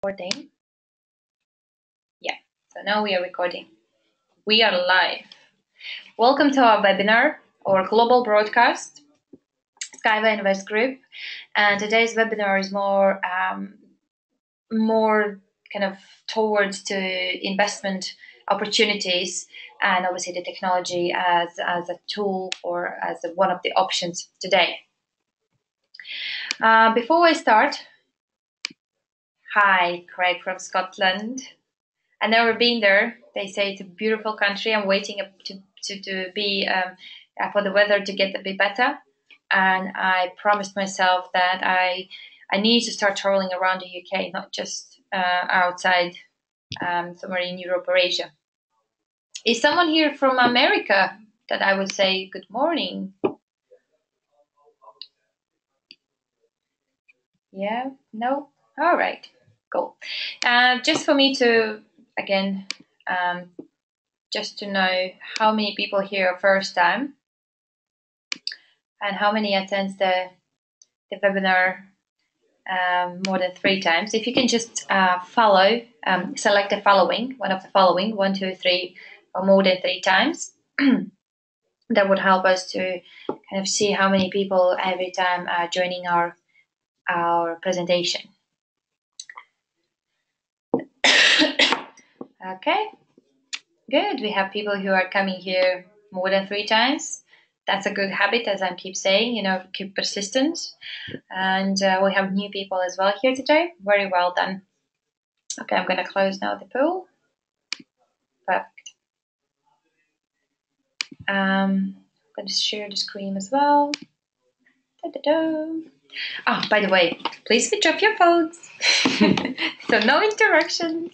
Recording. Yeah, so now we are recording. We are live. Welcome to our webinar or global broadcast, Skyway Invest Group. And today's webinar is more kind of towards to investment opportunities and obviously the technology as a tool or as one of the options today. Before I start, hi, Craig from Scotland. I've never been there. They say it's a beautiful country. I'm waiting to be for the weather to get a bit better, and I promised myself that I need to start traveling around the UK, not just outside somewhere in Europe or Asia. Is someone here from America that I would say good morning? Yeah, no, all right, cool. Just for me to again. Just to know how many people here first time and how many attends the webinar more than 3 times. If you can just follow, select the following, one of the following, 1, 2, 3, or more than 3 times. That would help us to kind of see how many people every time are joining our presentation. Okay, good. We have people who are coming here more than 3 times. That's a good habit, as I keep saying, keep persistent. And we have new people as well here today. Very well done. Okay, I'm going to close now the pool. Perfect. I'm going to share the screen as well. Oh, by the way, please switch off your phones. So no interruptions,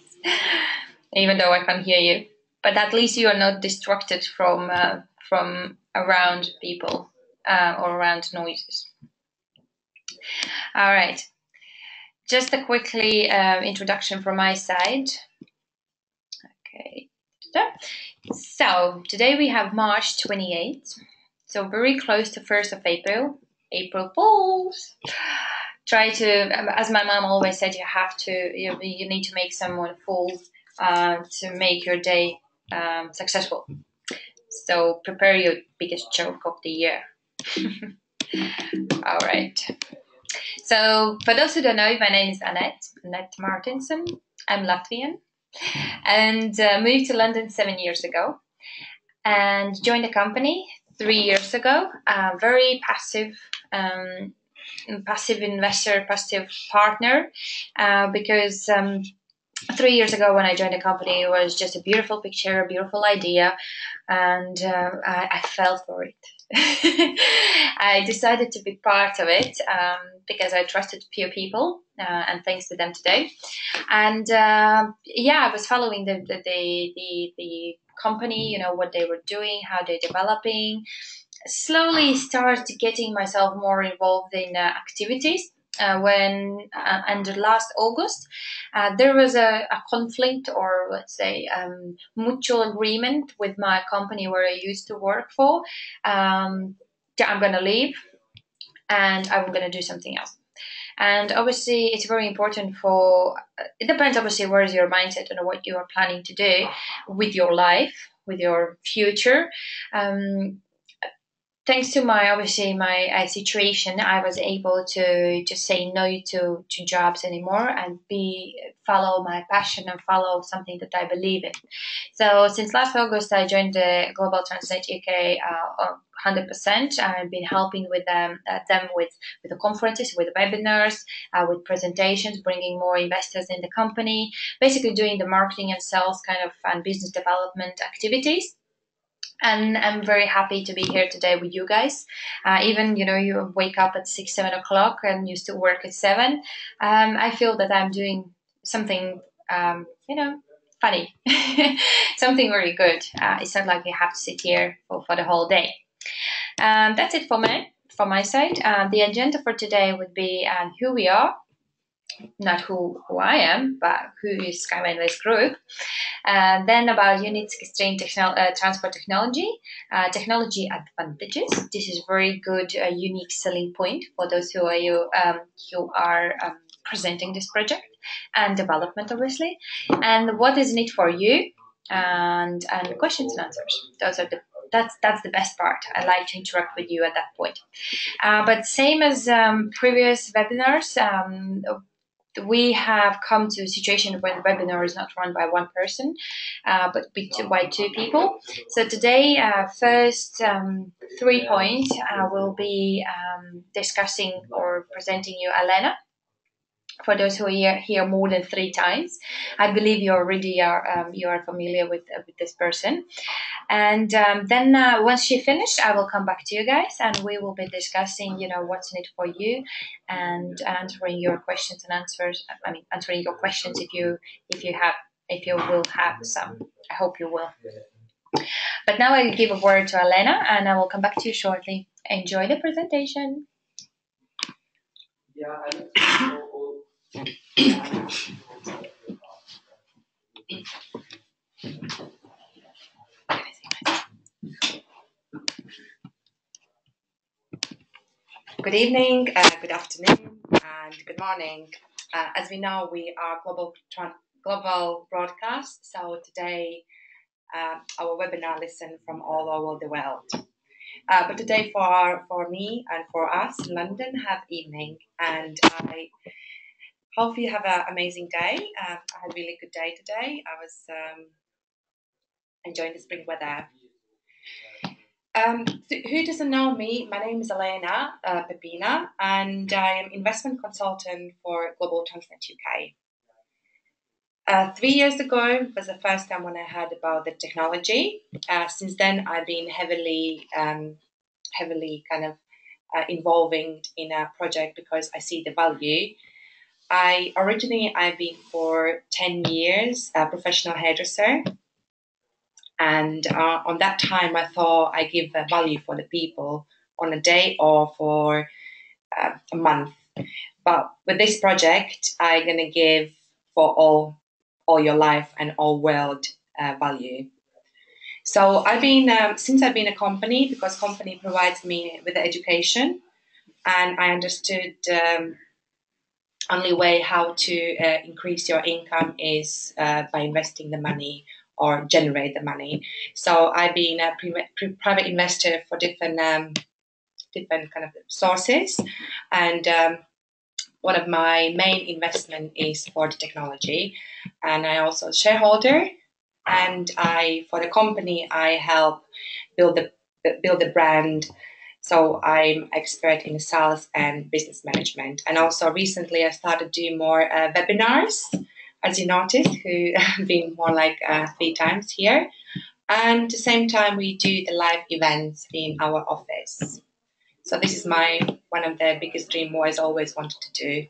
even though I can't hear you. But at least you are not distracted from around people or around noises. All right. Just a quickly introduction from my side. Okay. So today we have March 28th. So very close to 1st of April. April Fools. Try to, as my mom always said, you need to make someone fool to make your day successful. So prepare your biggest joke of the year. All right. So for those who don't know, my name is Annette Martinson. I'm Latvian and moved to London 7 years ago and joined the company 3 years ago. Very passive investor, passive partner, because 3 years ago when I joined the company, it was just a beautiful picture, a beautiful idea, and I fell for it. I decided to be part of it because I trusted few people, and thanks to them today. And I was following the company, what they were doing, how they're developing. Slowly start getting myself more involved in activities. When under last August, there was a conflict, or let's say mutual agreement with my company where I used to work for. I'm going to leave and I'm going to do something else. And obviously, it's very important it depends obviously where is your mindset and what you are planning to do with your life, with your future. Thanks to my situation, I was able to just say no to jobs anymore and follow my passion and follow something that I believe in. So since last August, I joined the Global Translate UK 100%. I've been helping with them with the conferences, with the webinars, with presentations, bringing more investors in the company, basically doing the marketing and sales and business development activities. And I'm very happy to be here today with you guys. Even, you wake up at 6, 7 o'clock and you still work at 7. I feel that I'm doing something, funny, something very good. It's not like you have to sit here for the whole day. That's it from my side. The agenda for today would be who we are, not who I am, but who is Skyway Invest Group. Then about Unit 16 transport technology, technology advantages. This is very good, unique selling point for those who are presenting this project and development, obviously, and what is in it for you, and questions and answers. Those are that's the best part. I like to interact with you at that point. But same as previous webinars, we have come to a situation where the webinar is not run by one person, but by two people. So today, first 3 points, will be discussing or presenting you Elena. For those who are here more than 3 times, I believe you already are familiar with this person. And then once she finished, I will come back to you guys, and we will be discussing, what's in it for you, and answering your questions and answers. I mean, answering your questions if you will have some. I hope you will. But now I'll give a word to Elena, and I will come back to you shortly. Enjoy the presentation. Good evening, good afternoon, and good morning. As we know, we are global broadcast, so today our webinar listen from all over the world. But today for me and for us in London have evening, and I hope you have an amazing day. I had a really good day today. I was enjoying the spring weather. Who doesn't know me? My name is Elena Pepina, and I am investment consultant for Global Transnet UK. 3 years ago was the first time when I heard about the technology. Since then, I've been heavily involving in a project because I see the value. I've been for 10 years a professional hairdresser. And on that time, I thought I give value for the people on a day or for a month. But with this project, I'm going to give for all your life and all world value. So I've been, since I've been a company, because company provides me with the education, and I understood only way how to increase your income is by investing the money or generate the money. So I've been a private investor for different kind of sources, and one of my main investment is for the technology, and I also a shareholder, and for the company I help build the brand. So I'm expert in sales and business management, and also recently I started doing more webinars, as you noticed, who have been more like 3 times here. And at the same time, we do the live events in our office. So this is one of the biggest dream what I always wanted to do.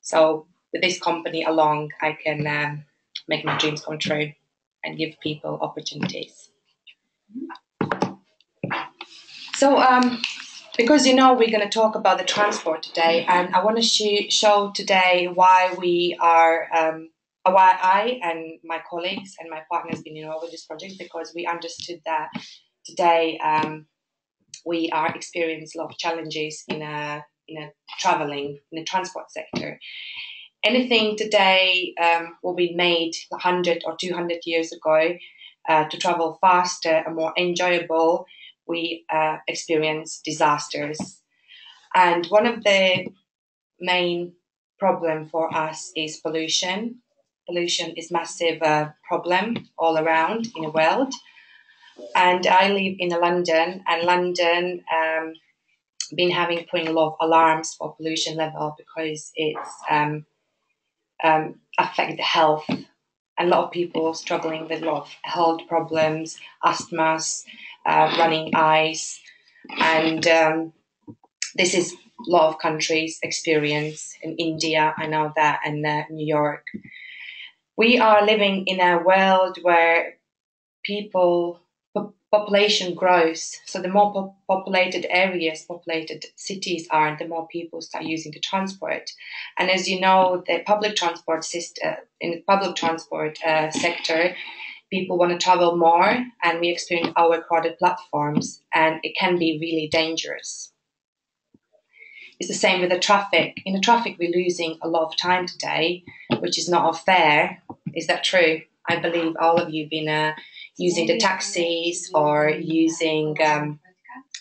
So with this company along, I can make my dreams come true and give people opportunities. So because we're going to talk about the transport today, and I want to show today why why I and my colleagues and my partners been involved with this project, because we understood that today we are experiencing a lot of challenges in traveling in the transport sector. Anything today will be made 100 or 200 years ago to travel faster and more enjoyable. We experience disasters, and one of the main problem for us is pollution. Pollution is massive problem all around in the world. And I live in London, and London been putting a lot of alarms for pollution level because it's affect the health. A lot of people struggling with a lot of health problems, asthmas, running eyes, and this is a lot of countries experience. In India, I know that, and New York. We are living in a world where population grows. So the more populated areas, populated cities are, the more people start using the transport. And as you know, the public transport system, in the public transport sector, people want to travel more, and we experience overcrowded platforms, and it can be really dangerous. It's the same with the traffic. In the traffic, we're losing a lot of time today, which is not fair. Is that true? I believe all of you have been using the taxis or using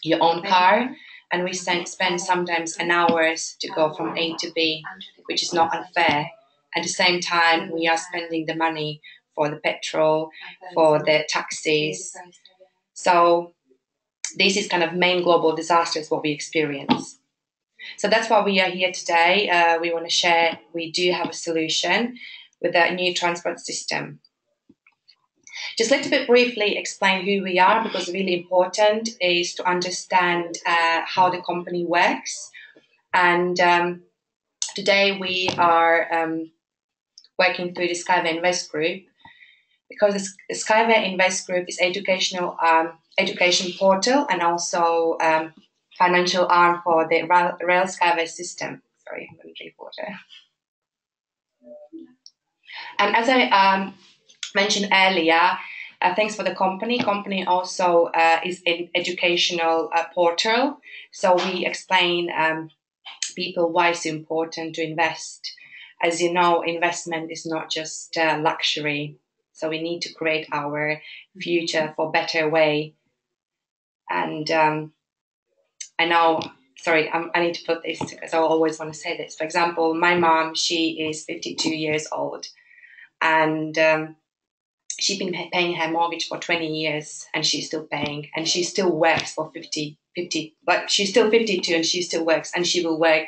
your own car, and we spend sometimes an hours to go from A to B, which is not unfair. At the same time, we are spending the money for the petrol, for the taxis. So this is kind of main global disasters what we experience. So that's why we are here today. We want to share, we do have a solution with a new transport system. Just a little bit briefly explain who we are, because really important is to understand how the company works. And today we are working through the Skyway Invest Group, because the Skyway Invest Group is education portal and also financial arm for the Rail Skyway system. Sorry, I'm going to drink water. And as I mentioned earlier, thanks for the company. Company also is an educational portal. So we explain people why it's important to invest. As you know, investment is not just luxury. So we need to create our future for better way. And I know, sorry, I need to put this because I always want to say this. For example, my mom, she is 52 years old, and she's been paying her mortgage for 20 years, and she's still paying, and she still works for 50, but she's still 52 and she still works, and she will work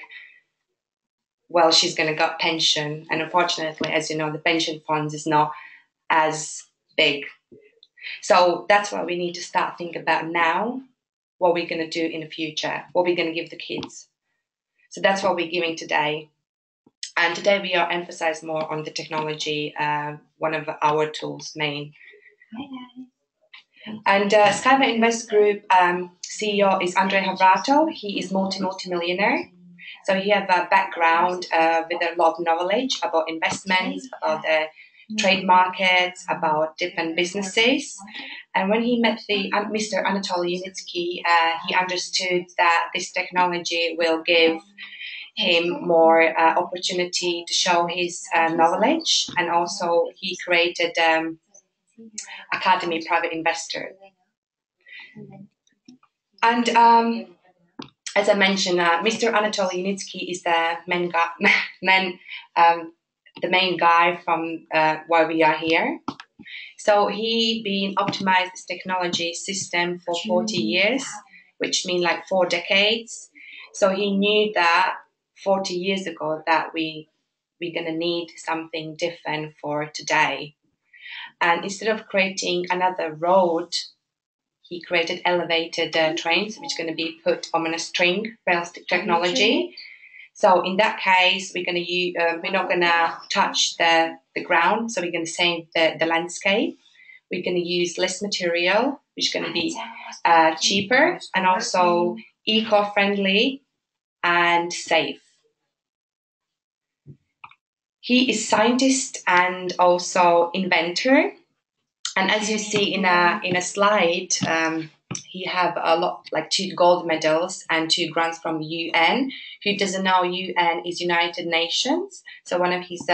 well, she's going to get pension. And unfortunately, as you know, the pension funds is not as big. So that's what we need to start thinking about now, what we're going to do in the future, what we're going to give the kids. So that's what we're giving today. And today we are emphasizing more on the technology, one of our tools main. And Skyway Invest Group CEO is Andre Havrato. He is multi-millionaire. So he has a background with a lot of knowledge about investments, about the trade markets, about different businesses. And when he met Mr. Anatoly Yunitsky, he understood that this technology will give him more opportunity to show his knowledge, and also he created Academy Private Investor. And as I mentioned, Mr. Anatoly Yunitsky is the main guy from why we are here. So he been optimized this technology system for 40 years, which means like 4 decades. So he knew that 40 years ago that we're going to need something different for today. And instead of creating another road, he created elevated trains, which are going to be put on a string rail technology. So in that case, we're not going to touch the ground. So we're going to save the landscape. We're going to use less material, which is going to be cheaper and also eco-friendly and safe. He is scientist and also inventor. And as you see in a slide, he have a lot, like 2 gold medals and 2 grants from UN. Who doesn't know, UN is United Nations. So one of his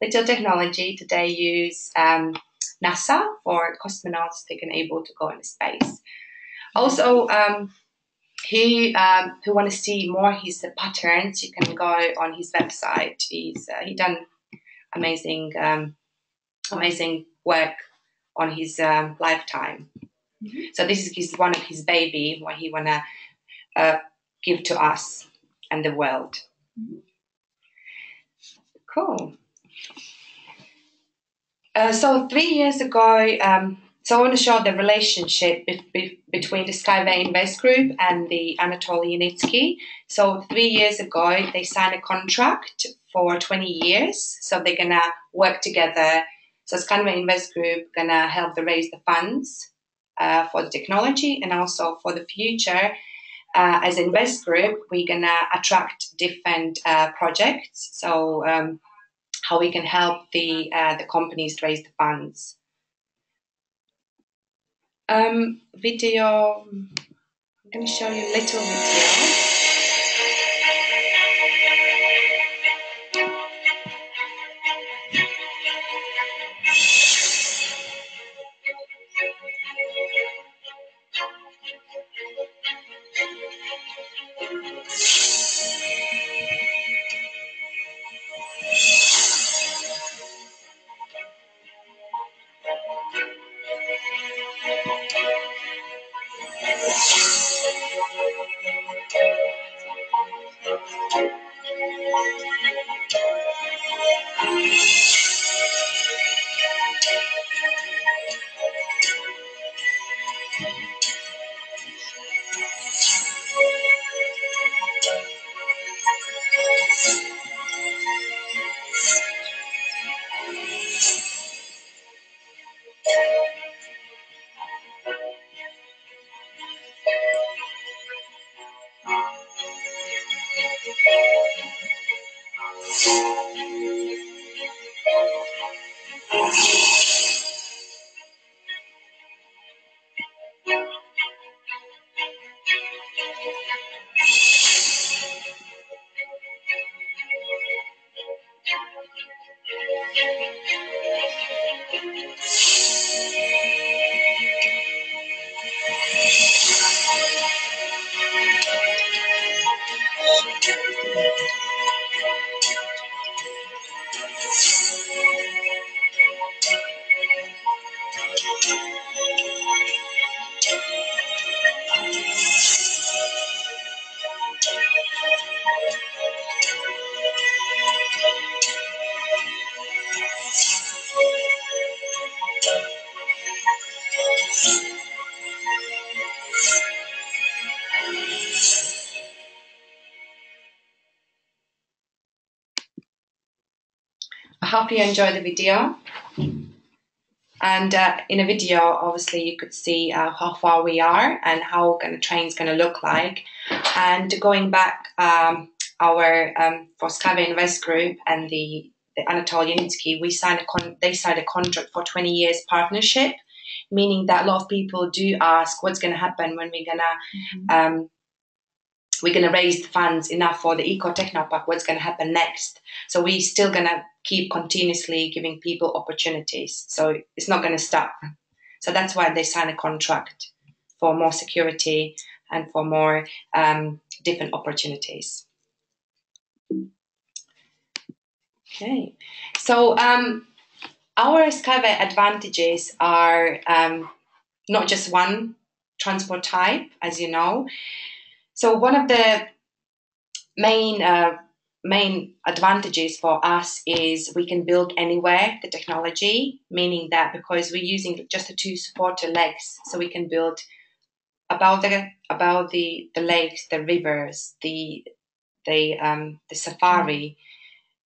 little technology today use NASA for cosmonauts they can able to go into space. Also, who want to see more his patterns, you can go on his website. He done amazing work on his lifetime. Mm-hmm. So this is one of his baby, what he wanna give to us and the world. Mm-hmm. Cool. So 3 years ago, so I want to show the relationship between the Skyway Invest Group and the Anatoly Yunitsky. So 3 years ago, they signed a contract for 20 years. So they're gonna work together. So Skyway Invest Group gonna help to raise the funds for the technology and also for the future. As Invest Group, we're gonna attract different projects. So how we can help the companies to raise the funds. Video. I'm gonna show you a little video. I hope you enjoyed the video. And in a video, obviously, you could see how far we are and how the train's going to look like. And going back, for Skyway Invest Group and the Anatol Unitsky, they signed a contract for 20 years partnership, meaning that a lot of people do ask what's going to happen when we're going to raise the funds enough for the Eco Technopark, what's going to happen next. So we're still going to keep continuously giving people opportunities. So it's not going to stop. So that's why they sign a contract for more security and for more different opportunities. Okay. So our Skyway advantages are not just one transport type, as you know. So one of the main advantages for us is we can build anywhere the technology, meaning that because we're using just the two supporter legs, so we can build about the lakes, the rivers, the safari.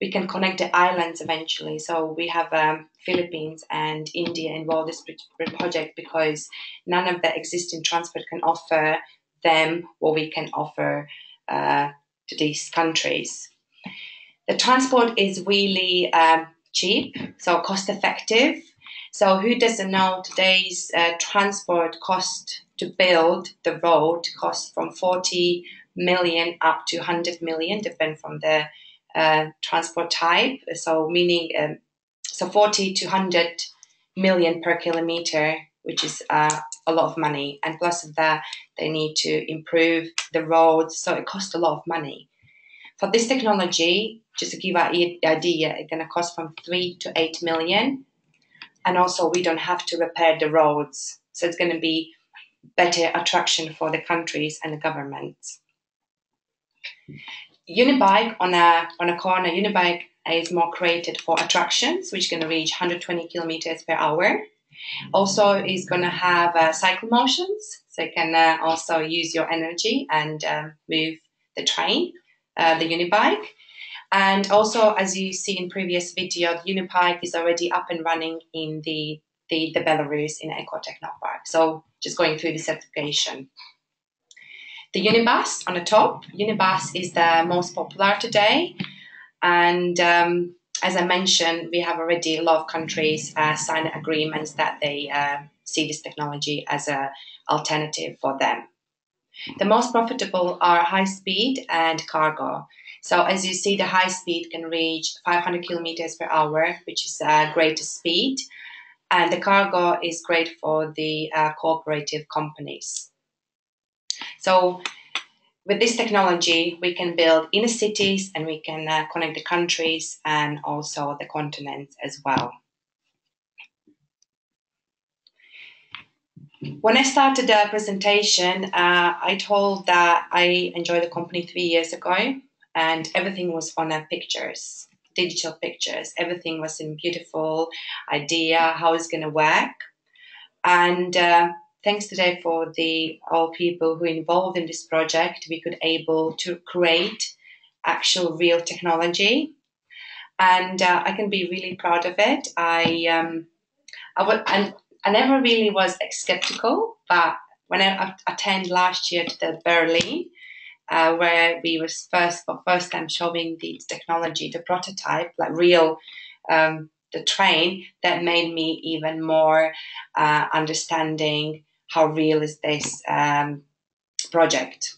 We can connect the islands eventually. So we have Philippines and India involved in this project because none of the existing transport can offer them what we can offer to these countries. The transport is really cheap, so cost effective. So who doesn't know today's transport cost to build the road costs from 40 million up to 100 million, depending from the transport type. So meaning, 40 to 100 million per kilometer, which is a lot of money. And plus of that, they need to improve the roads. So it costs a lot of money. For this technology, just to give an idea, it's going to cost from 3 to 8 million. And also we don't have to repair the roads. So it's going to be better attraction for the countries and the governments. Unibike on a corner, Unibike is more created for attractions, which is going to reach 120 kilometers per hour. Also, is going to have cycle motions, so you can also use your energy and move the train, the Unibike. And also, as you see in previous video, the Unibike is already up and running in the Belarus in Eco Technopark. So just going through the certification. The Unibus on the top. Unibus is the most popular today. And as I mentioned, we have already a lot of countries signed agreements that they see this technology as an alternative for them. The most profitable are high speed and cargo. So as you see, the high speed can reach 500 kilometers per hour, which is greatest speed. And the cargo is great for the cooperative companies. So with this technology, we can build inner cities and we can connect the countries and also the continents as well. When I started the presentation, I told that I joined the company 3 years ago and everything was on pictures, digital pictures. Everything was in beautiful idea, how it's going to work. And thanks today for all people who are involved in this project, we could able to create actual real technology. And I can be really proud of it. I never really was skeptical, but when I attended last year to the Berlin, where we was first time showing the technology, the prototype, like real, the the train that made me even more understanding how real is this project.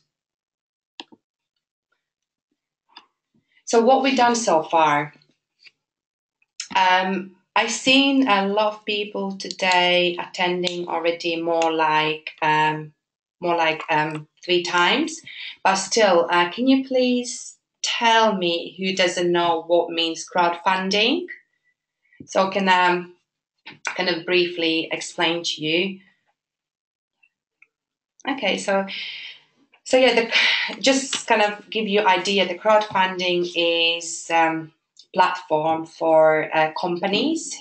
So what we've done so far, I've seen a lot of people today attending already more like 3 times, but still, can you please tell me who doesn't know what means crowdfunding? So can kind of briefly explain to you. Okay, so yeah, just kind of give you idea. The crowdfunding is platform for companies,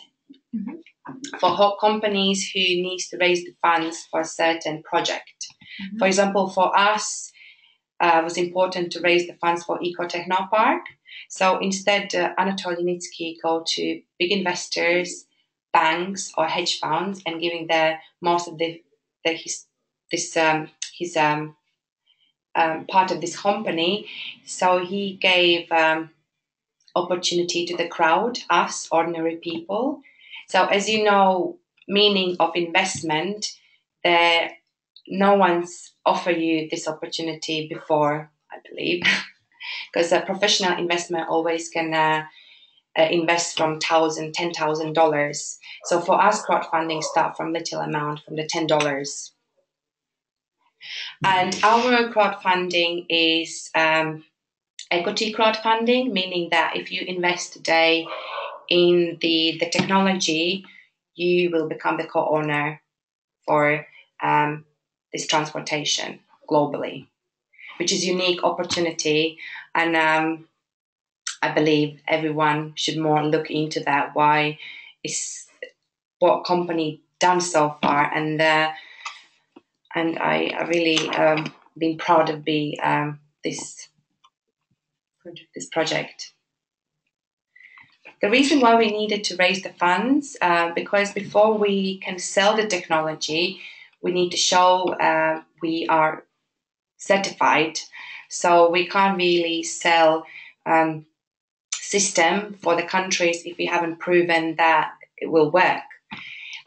for companies who needs to raise the funds for a certain project. For example, for us, it was important to raise the funds for Eco Technopark. So instead, Anatol Yanitsky go to big investors, banks, or hedge funds, and giving most of his part of this company. So he gave opportunity to the crowd, us ordinary people. So as you know, meaning of investment, there no one's offered you this opportunity before, I believe, because a professional investment always can invest from $10,000. So for us, crowdfunding start from little amount, from the $10. And our crowdfunding is equity crowdfunding, meaning that if you invest today in the technology, you will become the co-owner for this transportation globally, which is a unique opportunity. And I believe everyone should more look into that. Why is what company done so far? And I really been proud of this project. The reason why we needed to raise the funds, because before we can sell the technology, we need to show we are certified. So we can't really sell system for the countries if we haven't proven that it will work.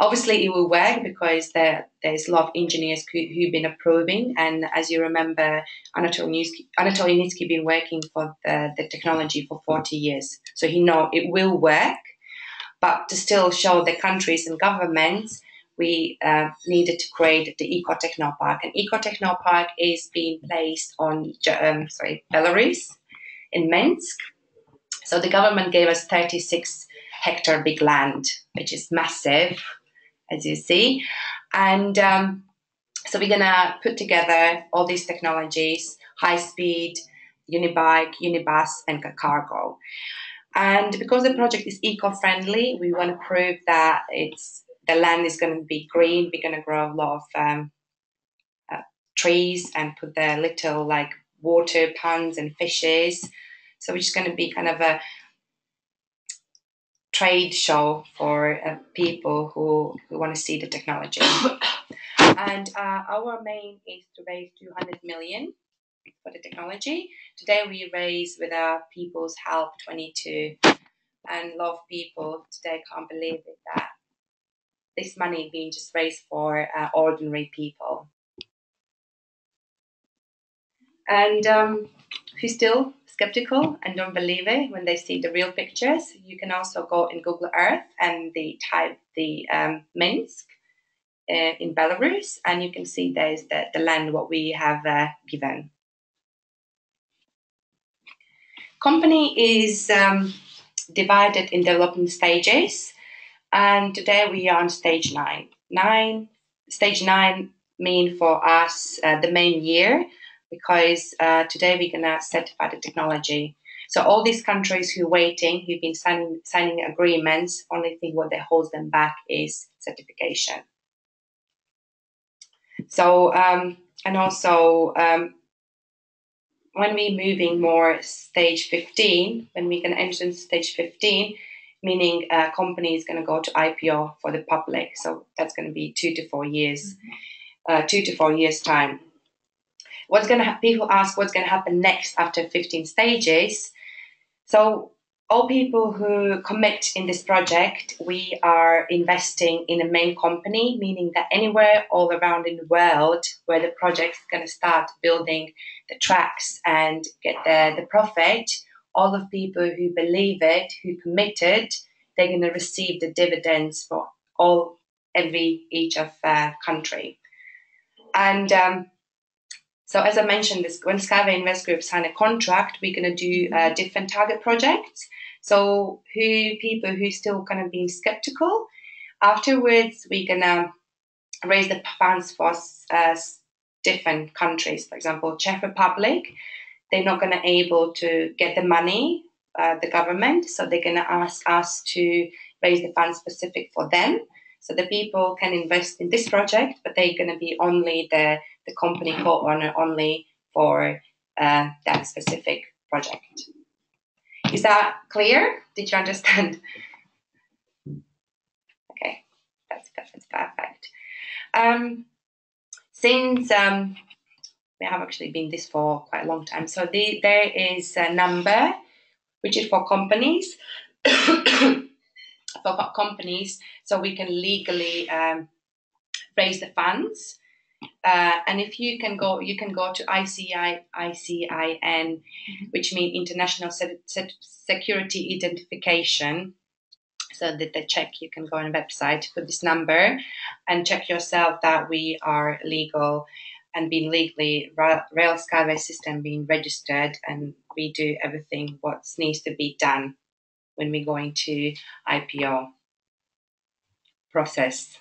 Obviously, it will work because there's a lot of engineers who've been approving. And as you remember, Anatol Yanitsky been working for the technology for 40 years. So he knows it will work. But to still show the countries and governments, we needed to create the Eco Technopark. And Eco Technopark is being placed on Belarus in Minsk. So the government gave us 36-hectare big land, which is massive, as you see. And so we're going to put together all these technologies, high-speed, unibike, unibus, and cargo. And because the project is eco-friendly, we want to prove that the land is going to be green. We're going to grow a lot of trees and put the little like water ponds and fishes. So it's going to be kind of a trade show for people who want to see the technology. And our main is to raise 200 million for the technology. Today we raise with our people's help 22, and a lot of people today can't believe it that this money being just raised for ordinary people. And who's still skeptical and don't believe it when they see the real pictures, you can also go in Google Earth and type the Minsk in Belarus, and you can see there's the land what we have given. Company is divided in development stages, and today we are on stage 9. Stage 9 mean for us the main year, because today we're going to certify the technology. So all these countries who are waiting, who've been signing agreements, only thing what that holds them back is certification. So, and also when we're moving more stage 15, when we can enter stage 15, meaning a company is going to go to IPO for the public. So that's going to be 2 to 4 years, 2 to 4 years time. What's going to people ask what's going to happen next after 15 stages. So all people who commit in this project, we are investing in a main company, meaning that anywhere all around in the world where the project is going to start building the tracks and get the profit, all of people who believe it, who committed, they're going to receive the dividends for each of country. And so as I mentioned, when Skyway Invest Group sign a contract, we're going to do different target projects. So people who still kind of being skeptical, afterwards we're going to raise the funds for different countries. For example, Czech Republic, they're not going to able to get the money, the government, so they're going to ask us to raise the funds specific for them. So the people can invest in this project, but they're going to be only the company co-owner only for that specific project. Is that clear? Did you understand? Okay, that's perfect. Since we have actually been this for quite a long time, so there is a number which is for companies. For companies, so we can legally raise the funds. And if you can go to ICIN, which means International Security Identification. So that they check, you can go on a website, put this number, and check yourself that we are legal and being legally Rail Skyway system being registered, and we do everything what needs to be done when we're going to IPO process.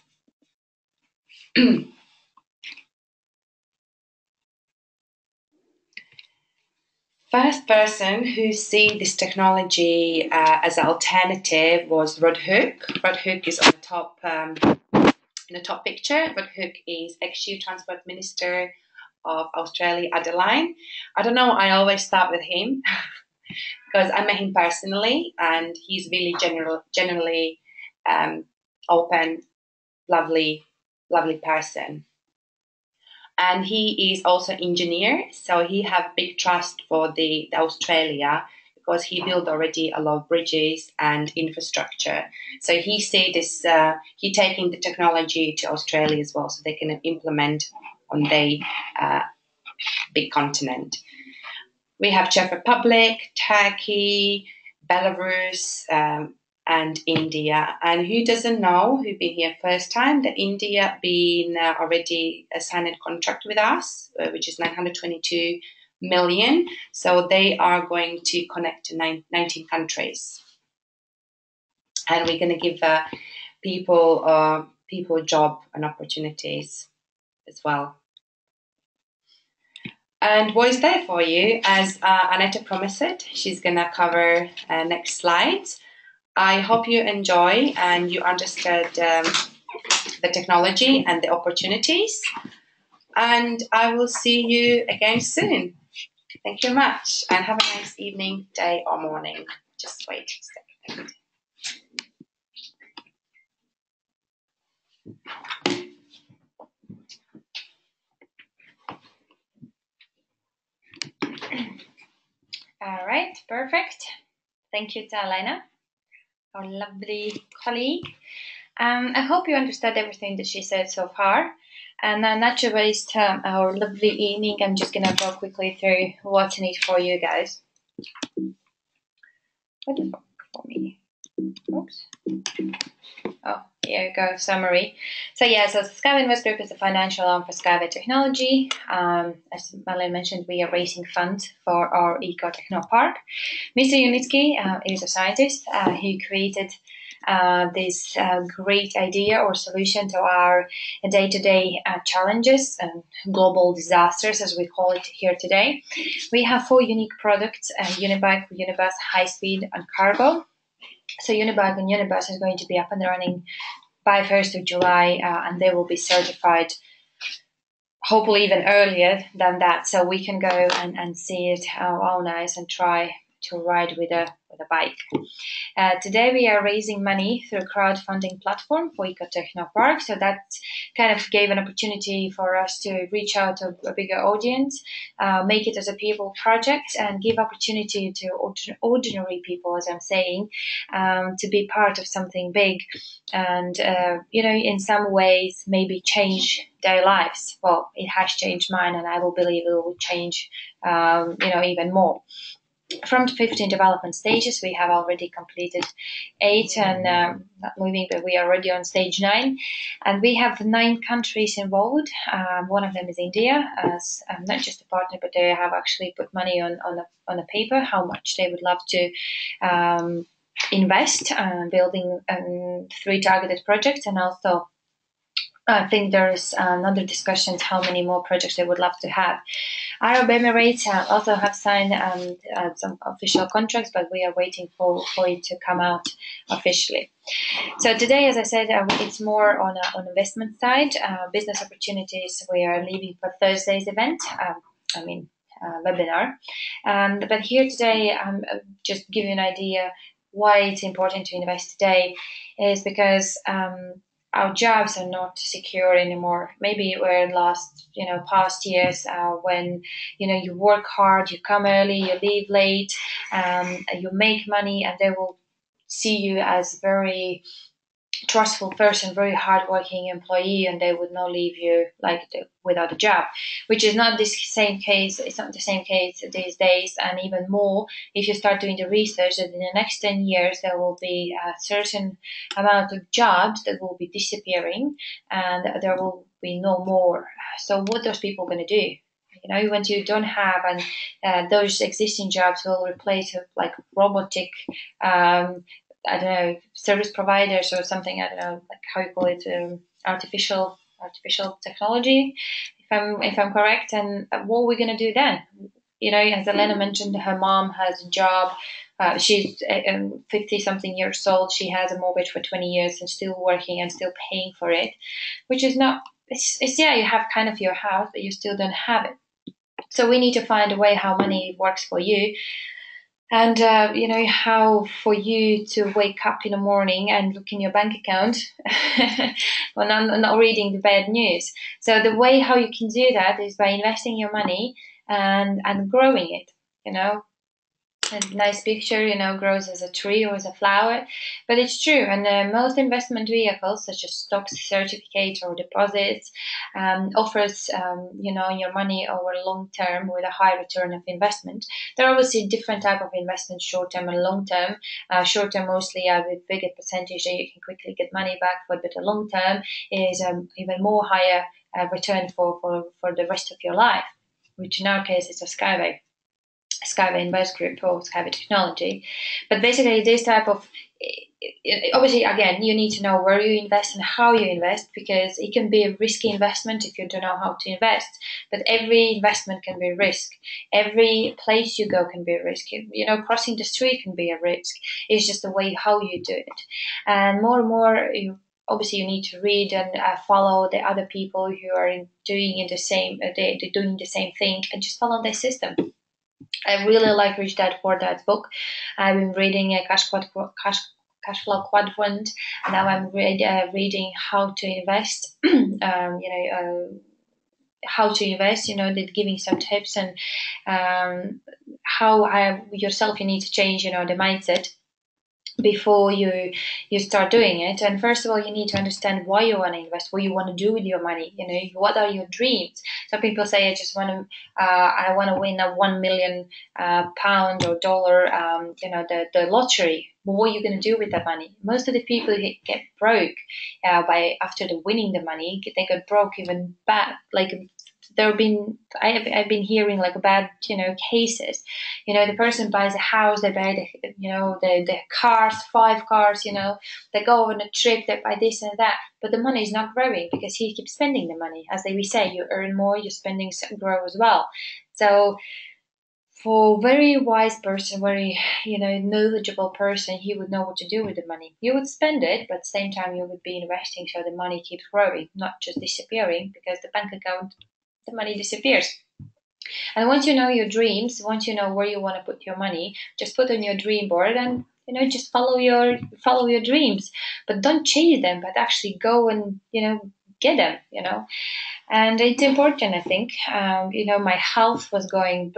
First person who see this technology as an alternative was Rod Hook. Rod Hook is on the top in the top picture. Rod Hook is ex-Chief Transport Minister of Australia, Adelaide. I don't know, I always start with him because I met him personally, and he's really generally open, lovely person. And he is also engineer, so he have big trust for the Australia, because he built already a lot of bridges and infrastructure. So he see this, he taking the technology to Australia as well, so they can implement on the big continent. We have Czech Republic, Turkey, Belarus, and India. And who doesn't know, who been here first time, that India been already signed a contract with us, which is 922 million. So they are going to connect to 19 countries. And we're going to give people job and opportunities as well. And what is there for you? As Aneta promised, she's going to cover next slides. I hope you enjoy and you understood the technology and the opportunities. And I will see you again soon. Thank you very much, and have a nice evening, day, or morning. Just wait a second. All right, perfect. Thank you to Elena, our lovely colleague. I hope you understood everything that she said so far. And not to waste our lovely evening, I'm just going to go quickly through what's in it for you guys. What the fuck for me? Oops. Oh, here you go, summary. So Skyway Invest Group is a financial arm for Skyway Technology. As Malin mentioned, we are raising funds for our Eco Techno Park. Mr. Unitsky is a scientist. He created this great idea or solution to our day-to-day challenges and global disasters, as we call it here today. We have 4 unique products: Unibike, Unibus, High Speed, and Cargo. So Unibike and Unibus is going to be up and running by 1st of July, and they will be certified hopefully even earlier than that, so we can go and see it all nice and try to ride with a with a bike. Today we are raising money through a crowdfunding platform for Ecotechnopark. So that kind of gave an opportunity for us to reach out to a bigger audience, make it as a people project, and give opportunity to ordinary people, as I'm saying, to be part of something big, and in some ways maybe change their lives. Well, it has changed mine, and I will believe it will change, even more. From the 15 development stages, we have already completed 8 and not moving, but we are already on stage 9. And we have 9 countries involved. One of them is India, as not just a partner, but they have actually put money on a paper how much they would love to invest building 3 targeted projects. And also I think there's another discussions how many more projects they would love to have. Arab Emirates also have signed some official contracts, but we are waiting for it to come out officially. So today, as I said, it's more on investment side, business opportunities. We are leaving for Thursday's event. Webinar. But here today, just give you an idea why it's important to invest today is because our jobs are not secure anymore. Maybe were in past years when, you work hard, you come early, you leave late, you make money, and they will see you as very trustful person, very hardworking employee, and they would not leave you without a job, which is not this same case. It's not the same case these days, and even more if you start doing the research that in the next 10 years there will be a certain amount of jobs that will be disappearing, and there will be no more. So what those people going to do? When you don't have, and those existing jobs will replace like robotic. I don't know, service providers or something. I don't know, like how you call it, artificial technology, if I'm correct. And what are we gonna do then? As Elena mentioned, her mom has a job. She's 50 something years old. She has a mortgage for 20 years and still working and still paying for it, which is not. It's you have kind of your house, but you still don't have it. So we need to find a way how money works for you. And, how for you to wake up in the morning and look in your bank account when I'm not reading the bad news. So the way how you can do that is by investing your money and growing it, A nice picture, grows as a tree or as a flower, but it's true. And most investment vehicles, such as stocks, certificates, or deposits, offers, your money over long term with a high return of investment. There are obviously different type of investment, short term and long term. Short term mostly with bigger percentage that you can quickly get money back for, but the long term is even more higher return for the rest of your life, which in our case is a Skyway Invest Group or Skyway Technology. But basically this type of, obviously again, you need to know where you invest and how you invest, because it can be a risky investment if you don't know how to invest. But every investment can be a risk. Every place you go can be a risk. Crossing the street can be a risk. It's just the way how you do it. And more, obviously you need to read and follow the other people who are doing the same thing, and just follow their system. I really like Rich Dad Poor Dad's book. I've been reading Cash Flow Quadrant, and now I'm reading How to Invest. How to invest. They're giving some tips and how yourself you need to change. The mindset before you start doing it. And first of all, you need to understand why you want to invest, what you want to do with your money. What are your dreams? Some people say, I want to win a £1 million pound or dollar, the lottery. But what are you going to do with that money? Most of the people who get broke after the winning the money, they got broke even bad. I've been hearing bad cases. The person buys a house, they buy the cars, 5 cars, they go on a trip, they buy this and that, but the money is not growing because he keeps spending the money. As we say, you earn more, your spending grow as well. So for very wise person, very knowledgeable person, he would know what to do with the money. You would spend it, but at the same time you would be investing so the money keeps growing, not just disappearing, because the bank account, the money disappears. And once you know your dreams, once you know where you want to put your money, just put on your dream board and just follow your dreams. But don't chase them, but actually go and get them. And it's important, I think. My health was going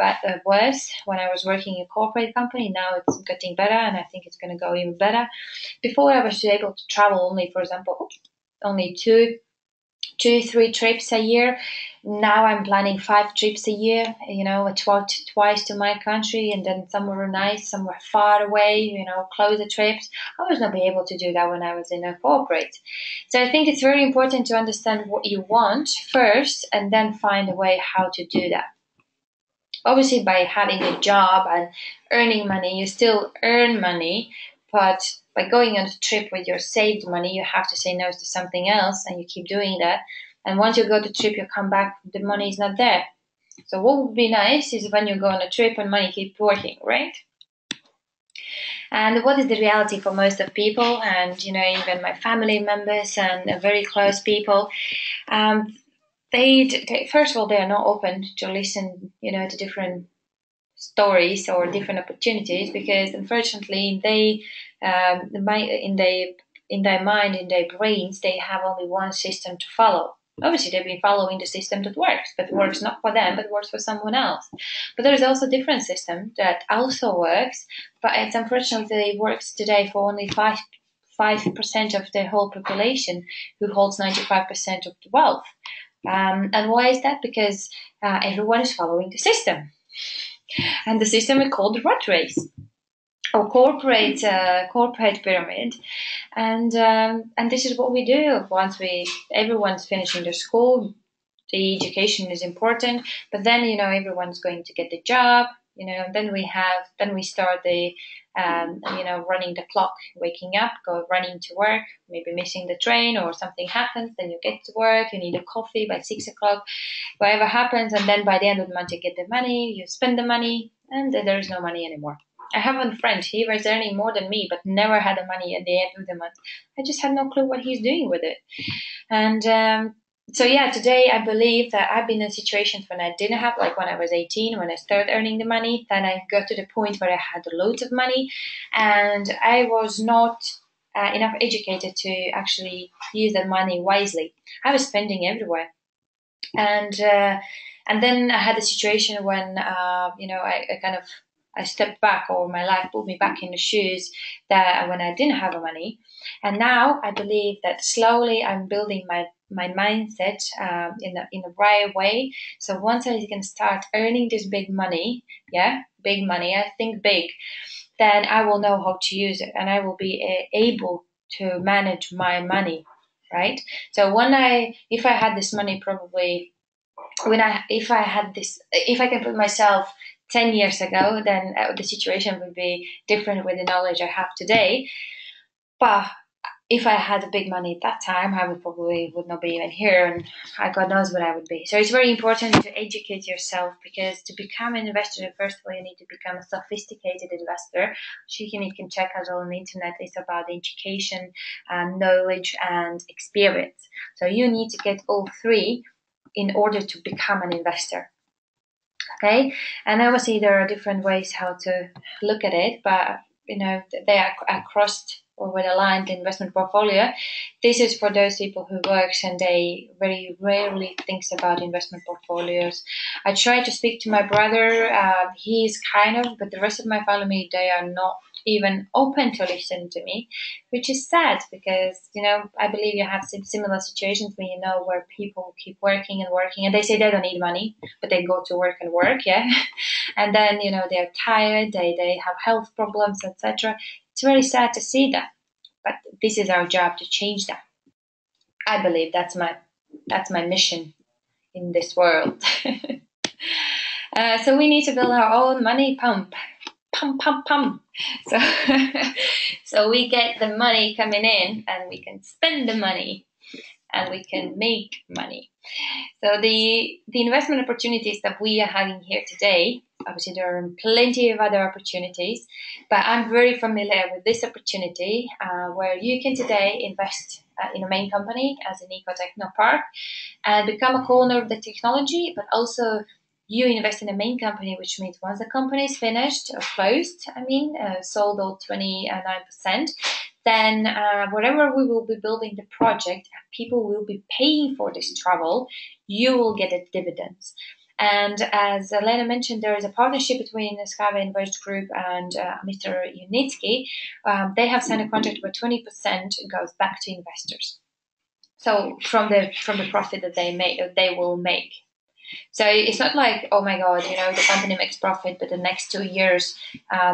worse when I was working in a corporate company. Now it's getting better, and I think it's going to go even better. Before I was able to travel only, for example, only two, 3 trips a year. Now I'm planning 5 trips a year, twice to my country and then somewhere nice, somewhere far away, closer trips. I was not be able to do that when I was in a corporate. So I think it's very important to understand what you want first and then find a way how to do that. Obviously, by having a job and earning money, you still earn money, but by going on a trip with your saved money, you have to say no to something else, and you keep doing that. And once you go to trip, you come back, the money is not there. So what would be nice is when you go on a trip and money keeps working, right? And what is the reality for most of people, and even my family members and very close people, they first of all, they are not open to listen, to different stories or different opportunities, because unfortunately in their mind, in their brains, they have only one system to follow. Obviously, they've been following the system that works, but works not for them, but works for someone else. But there's also a different system that also works, but it's unfortunately works today for only 5% of the whole population, who holds 95% of the wealth. And why is that? Because everyone is following the system. And the system is called the rat race or corporate pyramid. And this is what we do once everyone's finishing their school. The education is important, but then everyone's going to get the job. Then we start the running the clock, waking up, go running to work, maybe missing the train or something happens, then you get to work, you need a coffee by 6 o'clock, whatever happens, and then by the end of the month you get the money, you spend the money, and then there is no money anymore. I have a friend, he was earning more than me, but never had the money at the end of the month. I just had no clue what he's doing with it. And so yeah, today I believe that I've been in situations when I didn't have, like when I was 18, when I started earning the money, then I got to the point where I had loads of money, and I was not enough educated to actually use that money wisely. I was spending everywhere, and then I had a situation when I stepped back, or my life put me back in the shoes that when I didn't have money. And now I believe that slowly I'm building my mindset in the right way. So once I can start earning this big money, I think big, then I will know how to use it, and I will be able to manage my money, right? So if I had this money, probably if I can put myself 10 years ago, then the situation would be different with the knowledge I have today. But if I had the big money at that time, I would not be even here, and God knows what I would be. So it's very important to educate yourself, because to become an investor, first of all, you need to become a sophisticated investor. You can check out on the internet. It's about education and knowledge and experience. So you need to get all three in order to become an investor. Okay, and obviously there are different ways how to look at it, but they are crossed or with aligned investment portfolio. This is for those people who works and they very rarely thinks about investment portfolios. I try to speak to my brother. He's but the rest of my family, they are not even open to listen to me, which is sad, because I believe you have some similar situations when where people keep working and working, and they say they don't need money, but they go to work and work, and then they're tired, they have health problems, etc. It's very sad to see that, but this is our job to change that. I believe that's my mission in this world. So we need to build our own money pump. Pump. So, so we get the money coming in, and we can spend the money, and we can make money. So the investment opportunities that we are having here today, obviously there are plenty of other opportunities, but I'm very familiar with this opportunity where you can today invest in a main company as an Ecotechnopark and become a co-owner of the technology, but also you invest in the main company, which means once the company is finished or closed, sold all 29%, then wherever we will be building the project, people will be paying for this travel, you will get the dividends. And as Lena mentioned, there is a partnership between the Skyway Invest Group and Mr. Yunitsky. They have signed a contract where 20% goes back to investors. So from the profit that they will make. So it's not like, oh my God, the company makes profit, but the next 2 years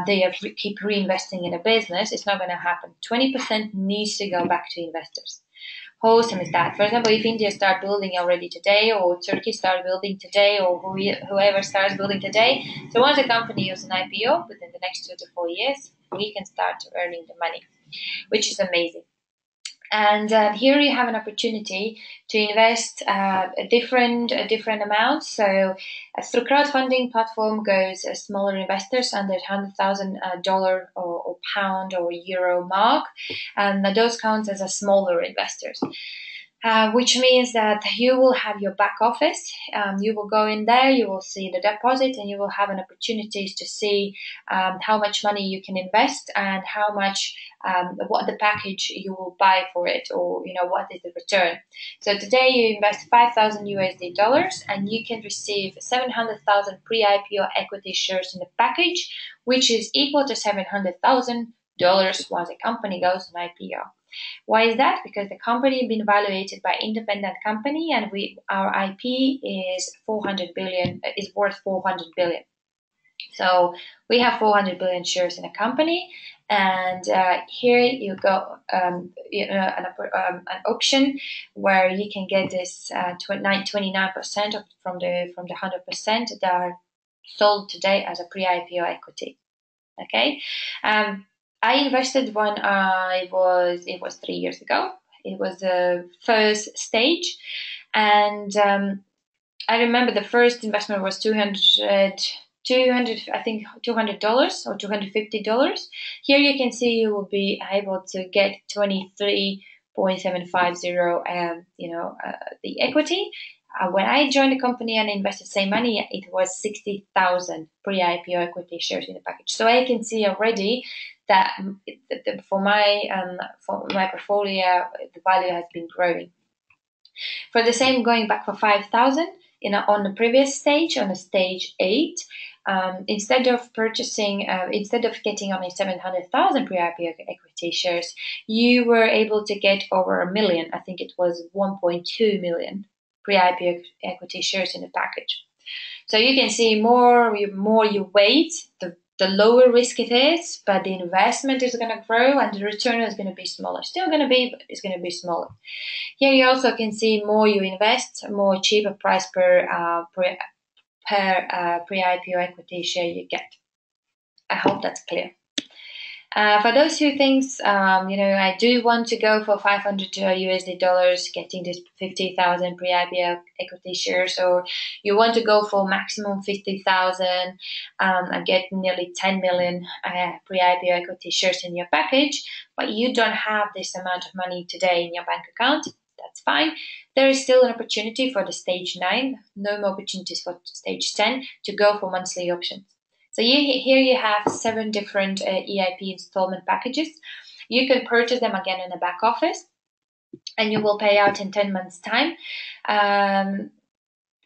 they keep reinvesting in a business. It's not going to happen. 20% needs to go back to investors. How awesome is that? For example, if India start building already today, or Turkey start building today, or whoever starts building today, so once a company is an IPO, within the next 2 to 4 years, we can start earning the money, which is amazing. And here you have an opportunity to invest different amounts. So through crowdfunding platform goes smaller investors under $100,000 or pound or euro mark, and those count as a smaller investors. Which means that you will have your back office. You will go in there, you will see the deposit, and you will have an opportunity to see how much money you can invest and how much, what the package you will buy for it, or what is the return. So today you invest 5,000 USD dollars, and you can receive 700,000 pre-IPO equity shares in the package, which is equal to $700,000 once the company goes on IPO. Why is that? Because the company has been evaluated by independent company, and our IP is worth 400 billion. So we have 400 billion shares in a company, and here you go, an option where you can get this 29% from the 100% that are sold today as a pre-IPO equity. Okay. I invested when it was 3 years ago. It was the first stage, and I remember the first investment was $200, I think $200 or $250. Here you can see you will be able to get 23.750, the equity. When I joined the company and invested same money, it was 60,000 pre-IPO equity shares in the package. So I can see already that for my portfolio, the value has been growing. For the same, going back for 5,000 on the previous stage, on the stage 8, instead of getting only 700,000 pre-IPO equity shares, you were able to get over 1 million. I think it was 1.2 million pre-IPO equity shares in the package. So you can see more you wait, the lower risk it is, but the investment is going to grow and the return is going to be smaller. Still going to be, but it's going to be smaller. Here you also can see more you invest, more cheaper price per pre-IPO equity share you get. I hope that's clear. For those who thinks, I do want to go for 500 USD dollars, getting this 50,000 pre-IPO equity shares, or you want to go for maximum 50,000 and get nearly 10 million pre-IPO equity shares in your package, but you don't have this amount of money today in your bank account, that's fine. There is still an opportunity for the stage 9, no more opportunities for stage 10 to go for monthly options. So here you have 7 different EIP installment packages. You can purchase them again in the back office, and you will pay out in 10 months' time.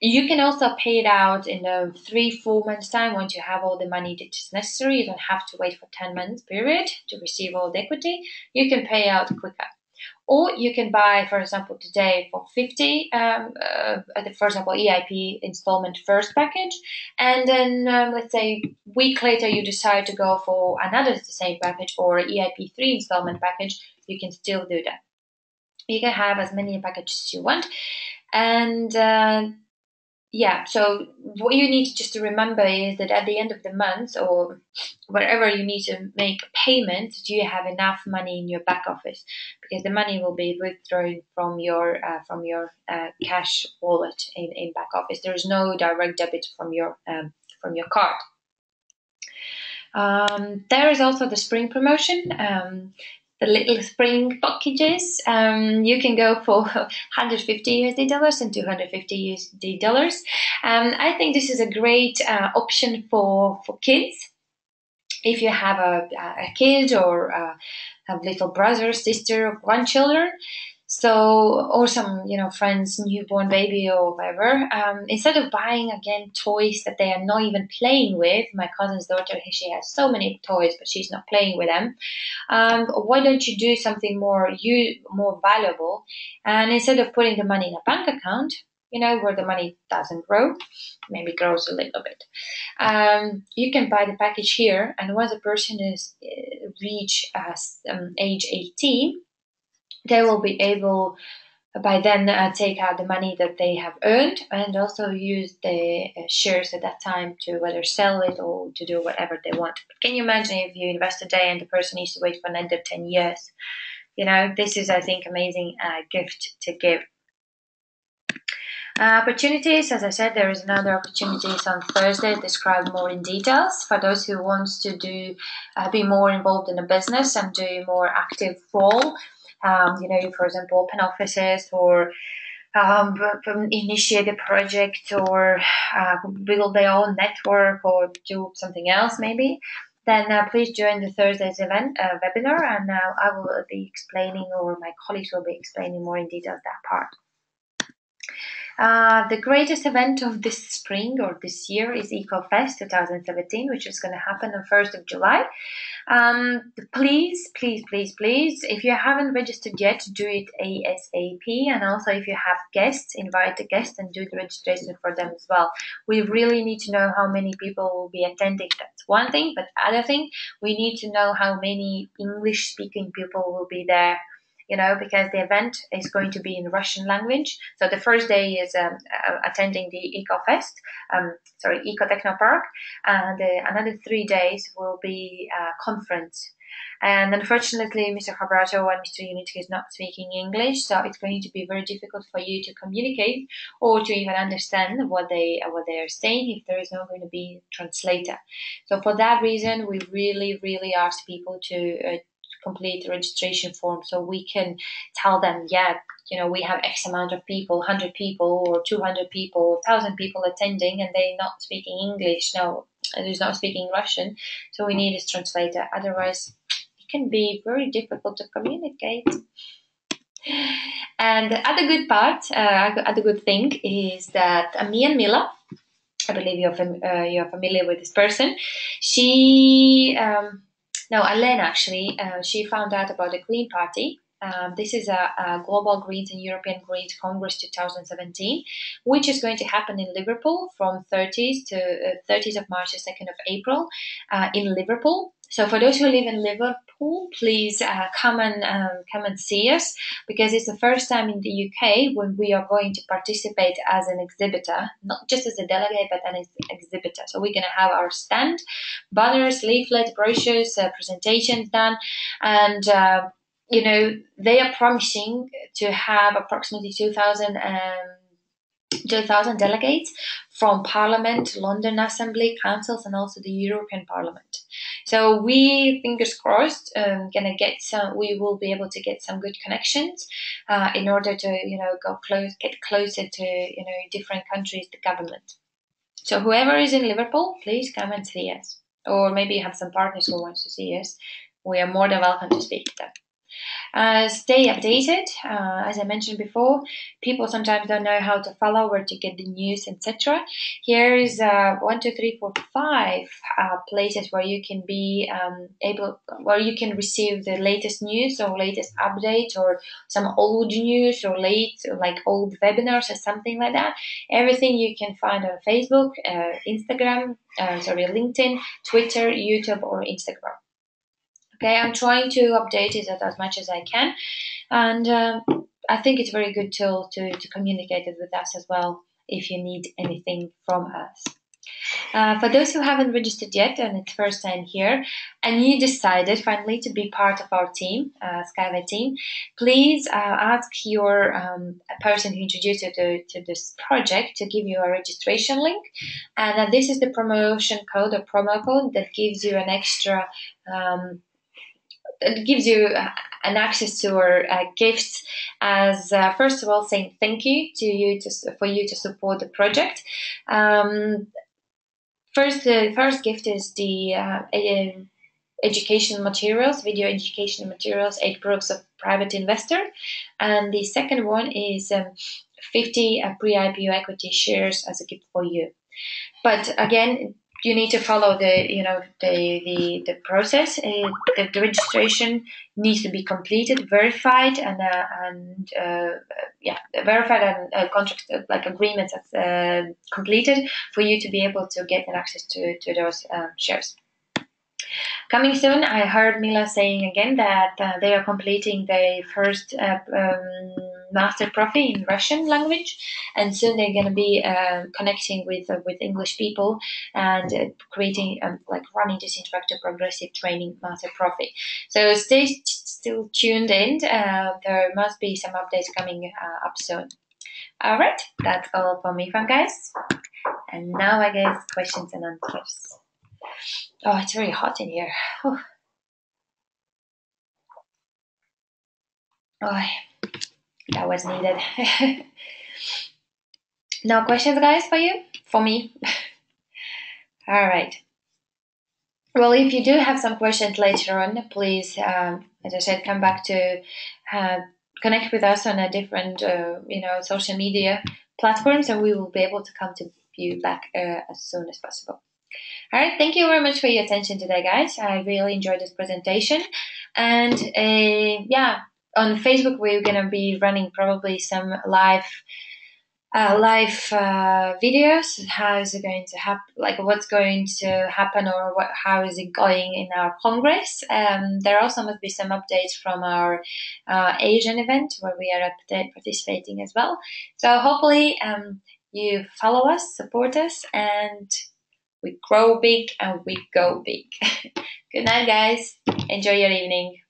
You can also pay it out in 3-4 months' time once you have all the money that is necessary. You don't have to wait for 10 months period to receive all the equity. You can pay out quicker. Or you can buy, for example, today for 50, for example, EIP installment first package, and then let's say a week later you decide to go for another the same package or EIP 3 installment package, you can still do that. You can have as many packages as you want, and so what you need just to remember is that at the end of the month or wherever you need to make a payment, do you have enough money in your back office? Because the money will be withdrawn from your cash wallet in back office. There is no direct debit from your card. There is also the spring promotion. the little spring packages. You can go for 150 USD dollars and 250 USD dollars. I think this is a great option for kids. If you have a kid or have little brother, sister, or grandchildren, so, or some, friends, newborn baby or whatever, instead of buying again toys that they are not even playing with, my cousin's daughter, she has so many toys, but she's not playing with them. Why don't you do something more valuable? And instead of putting the money in a bank account, where the money doesn't grow, maybe grows a little bit. You can buy the package here, and once a person is reach age 18, they will be able by then take out the money that they have earned and also use the shares at that time to whether sell it or to do whatever they want. But can you imagine if you invest today and the person needs to wait for another 10 years? This is, I think, amazing gift to give. Opportunities, as I said, there is another opportunities on Thursday described more in details for those who wants to do be more involved in the business and do more active role. For example, open offices or initiate a project or build their own network or do something else maybe, then please join the Thursday's event webinar, and I will be explaining, or my colleagues will be explaining more in detail that part. The greatest event of this spring or this year is EcoFest 2017, which is going to happen on 1st of July. Please, if you haven't registered yet, do it ASAP. And also if you have guests, invite the guests and do the registration for them as well. We really need to know how many people will be attending. That's one thing, but other thing, we need to know how many English speaking people will be there. Because the event is going to be in Russian language. So the first day is attending the EcoFest, Ecotechnopark, and another 3 days will be a conference. And unfortunately, Mr. Habrato and Mr. Unity is not speaking English, so it's going to be very difficult for you to communicate or to even understand what they are saying if there is not going to be a translator. So for that reason, we really ask people to complete the registration form so we can tell them, we have X amount of people, 100 people or 200 people, 1,000 people attending, and they're not speaking English. No, they're not speaking Russian. So we need a translator. Otherwise, it can be very difficult to communicate. And the other good part, other good thing is that me and Mila, I believe you're familiar with this person. Alena actually, she found out about the Green Party. This is a Global Greens and European Greens Congress 2017, which is going to happen in Liverpool from 30th of March to 2nd of April in Liverpool. So for those who live in Liverpool, please come and see us, because it's the first time in the UK when we are going to participate as an exhibitor, not just as a delegate, but as an exhibitor. So we're going to have our stand, banners, leaflets, brochures, presentations done, and they are promising to have approximately 2,000 delegates from Parliament, London Assembly, councils, and also the European Parliament. So we, fingers crossed, we will be able to get some good connections in order to get closer to different countries, the government. So whoever is in Liverpool, please come and see us, or maybe you have some partners who want to see us. We are more than welcome to speak to them. Stay updated. As I mentioned before, people sometimes don't know how to follow, where to get the news, etc. Here is 1, 2, 3, 4, 5 places where you can be where you can receive the latest news or latest updates or some old news or old webinars or something like that. Everything you can find on Facebook, Instagram, LinkedIn, Twitter, YouTube, or Instagram. Okay, I'm trying to update it as much as I can, and I think it's a very good tool to communicate it with us as well if you need anything from us. For those who haven't registered yet and it's first time here, and you decided finally to be part of our team, Skyway team, please ask your person who introduced you to this project to give you a registration link, and this is the promotion code or promo code that gives you an extra it gives you an access to our gifts, as first of all saying thank you to you for you to support the project. The first gift is the educational materials, video educational materials, 8 books of private investor, and the second one is 50 pre-IPO equity shares as a gift for you. But again, you need to follow the process. The registration needs to be completed, verified, and verified, and contract like agreements completed for you to be able to get an access to those shares. Coming soon, I heard Mila saying again that they are completing their first master profi in Russian language, and soon they're going to be connecting with English people and creating like running this interactive progressive training master profi. So stay still tuned in. There must be some updates coming up soon. All right, that's all for me, fun guys. And now I guess questions and answers. Oh, it's very hot in here. Whew. Oh, that was needed. No questions, guys, for you? For me? All right. Well, if you do have some questions later on, please, as I said, come back to connect with us on a different, social media platforms, and we will be able to come to you back as soon as possible. All right, thank you very much for your attention today, guys. I really enjoyed this presentation. And on Facebook, we're going to be running probably some live videos. How is it going to happen? Like what's going to happen, or how is it going in our Congress? There also must be some updates from our Asian event where we are participating as well. So hopefully you follow us, support us, and we grow big and we go big. Good night, guys. Enjoy your evening.